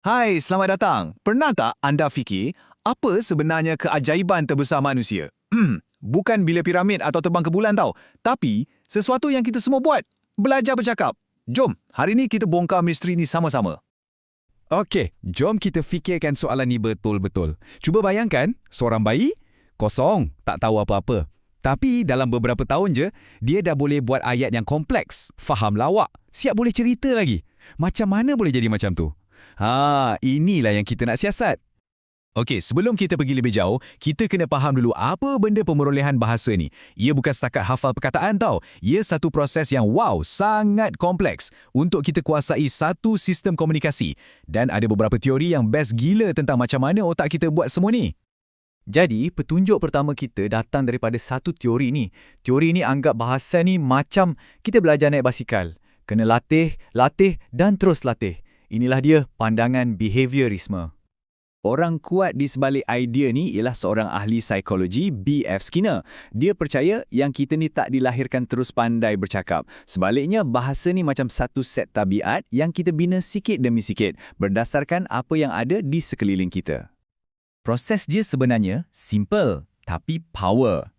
Hai, selamat datang. Pernah tak anda fikir apa sebenarnya keajaiban terbesar manusia? Bukan bila piramid atau terbang ke bulan tau, tapi sesuatu yang kita semua buat, belajar bercakap. Jom, hari ni kita bongkar misteri ni sama-sama. Okey, jom kita fikirkan soalan ni betul-betul. Cuba bayangkan, seorang bayi, kosong, tak tahu apa-apa. Tapi dalam beberapa tahun je, dia dah boleh buat ayat yang kompleks, faham lawak, siap boleh cerita lagi. Macam mana boleh jadi macam tu? Inilah yang kita nak siasat. Okey, sebelum kita pergi lebih jauh, kita kena faham dulu apa benda pemerolehan bahasa ni. Ia bukan setakat hafal perkataan tau. Ia satu proses yang sangat kompleks untuk kita kuasai satu sistem komunikasi. Dan ada beberapa teori yang best gila tentang macam mana otak kita buat semua ni. Jadi, petunjuk pertama kita datang daripada satu teori ni. Teori ni anggap bahasa ni macam kita belajar naik basikal. Kena latih, dan terus latih. Inilah dia pandangan behaviorisme. Orang kuat di sebalik idea ni ialah seorang ahli psikologi, B.F. Skinner. Dia percaya yang kita ni tak dilahirkan terus pandai bercakap. Sebaliknya, bahasa ni macam satu set tabiat yang kita bina sikit demi sikit berdasarkan apa yang ada di sekeliling kita. Proses dia sebenarnya simple tapi power.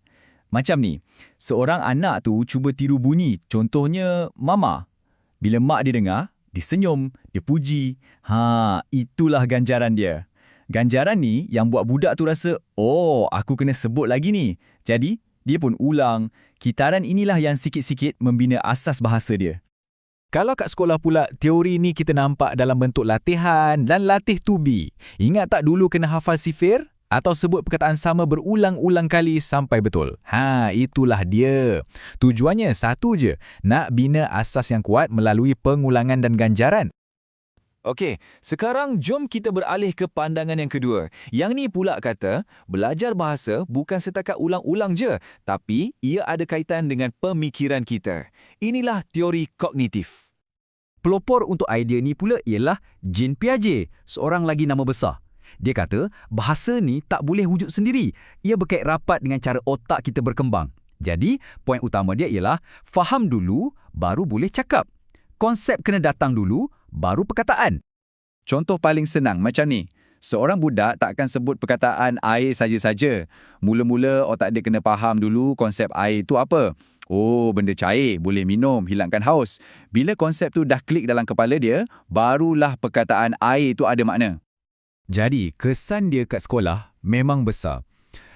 Macam ni, seorang anak tu cuba tiru bunyi, contohnya mama. Bila mak dia dengar, dia senyum, dia puji. Itulah ganjaran dia. Ganjaran ni yang buat budak tu rasa, aku kena sebut lagi ni. Jadi, dia pun ulang. Kitaran inilah yang sikit-sikit membina asas bahasa dia. Kalau kat sekolah pula, teori ni kita nampak dalam bentuk latihan dan latih to be. Ingat tak dulu kena hafal sifir? Atau sebut perkataan sama berulang-ulang kali sampai betul. Itulah dia. Tujuannya satu je, nak bina asas yang kuat melalui pengulangan dan ganjaran. Okey, sekarang jom kita beralih ke pandangan yang kedua. Yang ni pula kata, belajar bahasa bukan setakat ulang-ulang je, tapi ia ada kaitan dengan pemikiran kita. Inilah teori kognitif. Pelopor untuk idea ni pula ialah Jean Piaget, seorang lagi nama besar. Dia kata, bahasa ni tak boleh wujud sendiri. Ia berkait rapat dengan cara otak kita berkembang. Jadi, poin utama dia ialah, faham dulu, baru boleh cakap. Konsep kena datang dulu, baru perkataan. Contoh paling senang macam ni. Seorang budak tak akan sebut perkataan air saja-saja. Mula-mula otak dia kena faham dulu konsep air itu apa. Benda cair, boleh minum, hilangkan haus. Bila konsep tu dah klik dalam kepala dia, barulah perkataan air itu ada makna. Jadi, kesan dia kat sekolah memang besar.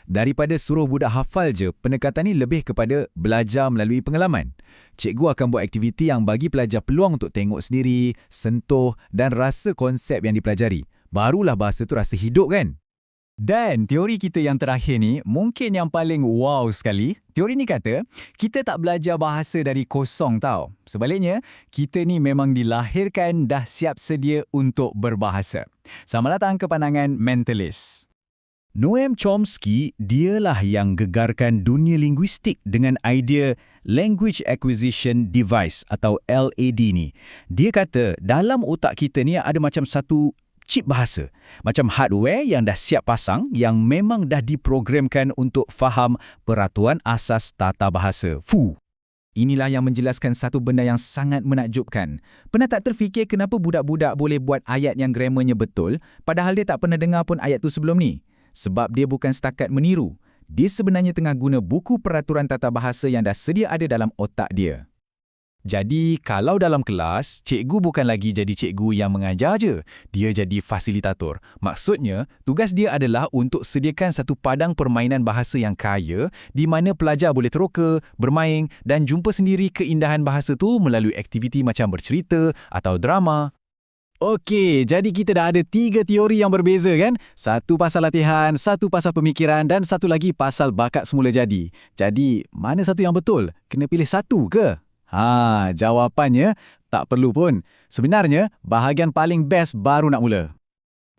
Daripada suruh budak hafal je, pendekatan ni lebih kepada belajar melalui pengalaman. Cikgu akan buat aktiviti yang bagi pelajar peluang untuk tengok sendiri, sentuh dan rasa konsep yang dipelajari. Barulah bahasa tu rasa hidup kan? Dan teori kita yang terakhir ni mungkin yang paling wow sekali. Teori ni kata, kita tak belajar bahasa dari kosong tau. Sebaliknya, kita ni memang dilahirkan dah siap sedia untuk berbahasa. Selamat datang ke pandangan Mentalist. Noam Chomsky, dialah yang gegarkan dunia linguistik dengan idea Language Acquisition Device atau LAD ni. Dia kata, dalam otak kita ni ada macam satu chip bahasa. Macam hardware yang dah siap pasang yang memang dah diprogramkan untuk faham peraturan asas tata bahasa. Inilah yang menjelaskan satu benda yang sangat menakjubkan. Pernah tak terfikir kenapa budak-budak boleh buat ayat yang grammarnya betul padahal dia tak pernah dengar pun ayat tu sebelum ni? Sebab dia bukan setakat meniru. Dia sebenarnya tengah guna buku peraturan tata bahasa yang dah sedia ada dalam otak dia. Jadi, kalau dalam kelas, cikgu bukan lagi jadi cikgu yang mengajar je. Dia jadi fasilitator. Maksudnya, tugas dia adalah untuk sediakan satu padang permainan bahasa yang kaya di mana pelajar boleh teroka, bermain dan jumpa sendiri keindahan bahasa tu melalui aktiviti macam bercerita atau drama. Okey, jadi kita dah ada 3 teori yang berbeza kan? Satu pasal latihan, satu pasal pemikiran dan satu lagi pasal bakat semula jadi. Jadi, mana satu yang betul? Kena pilih satu ke? Jawapannya tak perlu pun. Sebenarnya, bahagian paling best baru nak mula.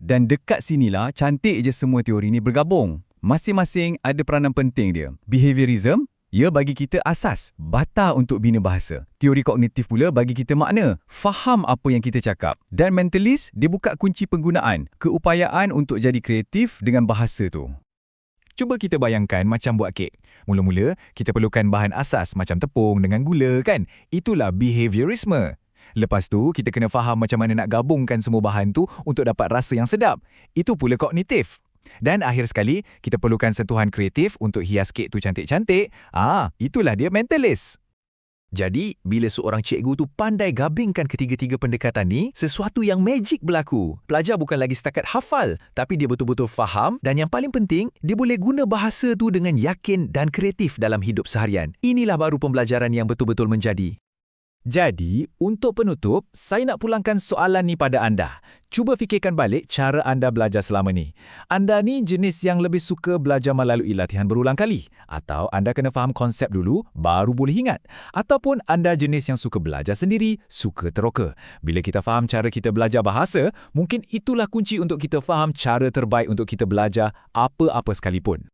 Dan dekat sinilah cantik je semua teori ni bergabung. Masing-masing ada peranan penting dia. Behaviorism, ia bagi kita asas, bata untuk bina bahasa. Teori kognitif pula bagi kita makna, faham apa yang kita cakap. Dan mentalist, dia buka kunci penggunaan, keupayaan untuk jadi kreatif dengan bahasa tu. Cuba kita bayangkan macam buat kek. Mula-mula, kita perlukan bahan asas macam tepung dengan gula kan? Itulah behaviorisme. Lepas tu, kita kena faham macam mana nak gabungkan semua bahan tu untuk dapat rasa yang sedap. Itu pula kognitif. Dan akhir sekali, kita perlukan sentuhan kreatif untuk hias kek tu cantik-cantik. Itulah dia mentalist. Jadi, bila seorang cikgu tu pandai gabingkan ketiga-tiga pendekatan ni, sesuatu yang magic berlaku. Pelajar bukan lagi setakat hafal, tapi dia betul-betul faham dan yang paling penting, dia boleh guna bahasa tu dengan yakin dan kreatif dalam hidup seharian. Inilah baru pembelajaran yang betul-betul menjadi. Jadi, untuk penutup, saya nak pulangkan soalan ni pada anda. Cuba fikirkan balik cara anda belajar selama ni. Anda ni jenis yang lebih suka belajar melalui latihan berulang kali? Atau anda kena faham konsep dulu, baru boleh ingat? Ataupun anda jenis yang suka belajar sendiri, suka teroka? Bila kita faham cara kita belajar bahasa, mungkin itulah kunci untuk kita faham cara terbaik untuk kita belajar apa-apa sekalipun.